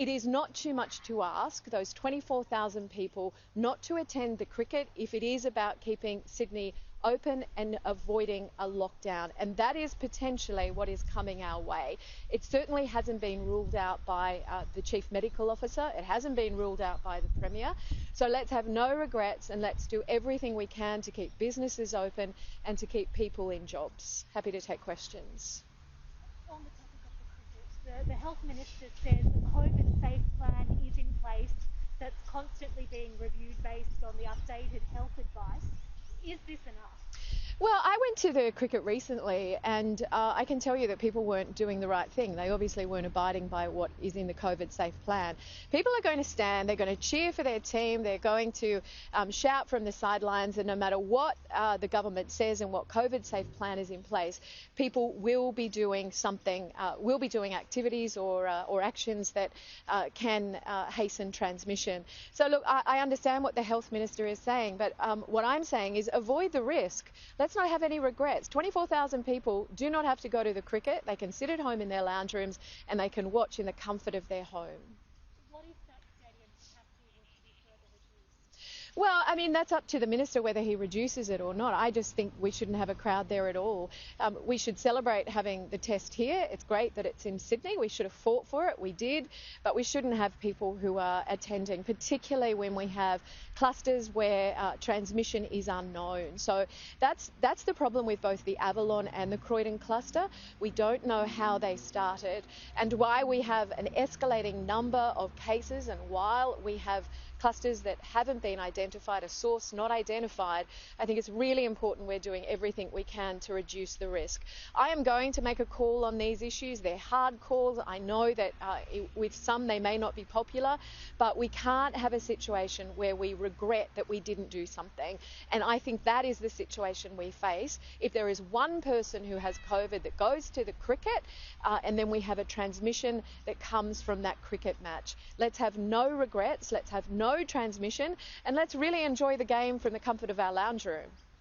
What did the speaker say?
It is not too much to ask those 24,000 people not to attend the cricket if it is about keeping Sydney open and avoiding a lockdown, and that is potentially what is coming our way. It certainly hasn't been ruled out by the Chief Medical Officer. It hasn't been ruled out by the Premier. So let's have no regrets and let's do everything we can to keep businesses open and to keep people in jobs. Happy to take questions. On the topic of the cricket, the Health Minister says the COVID safe plan is in place that's constantly being reviewed based on the updated health advice. Is this enough? Well, I went to the cricket recently and I can tell you that people weren't doing the right thing. They obviously weren't abiding by what is in the COVID safe plan. People are going to stand, they're going to cheer for their team, they're going to shout from the sidelines, and no matter what the government says and what COVID safe plan is in place, people will be doing something, will be doing activities or actions that can hasten transmission. So look, I understand what the Health Minister is saying, but what I'm saying is avoid the risk. Let's not have any regrets. 24,000 people do not have to go to the cricket. They can sit at home in their lounge rooms and they can watch in the comfort of their home. What if that stadium capacity was to be further reduced? Well, I mean, that's up to the Minister whether he reduces it or not. I just think we shouldn't have a crowd there at all. We should celebrate having the test here. It's great that it's in Sydney. We should have fought for it. We did. But we shouldn't have people who are attending, particularly when we have clusters where transmission is unknown. So that's the problem with both the Avalon and the Croydon cluster. We don't know how they started and why we have an escalating number of cases, and while we have clusters that haven't been identified, a source not identified, I think it's really important we're doing everything we can to reduce the risk. I am going to make a call on these issues. They're hard calls. I know that with some they may not be popular, but we can't have a situation where we regret that we didn't do something. And I think that is the situation we face. If there is one person who has COVID that goes to the cricket and then we have a transmission that comes from that cricket match, let's have no regrets, let's have no transmission, and let's really enjoy the game from the comfort of our lounge room.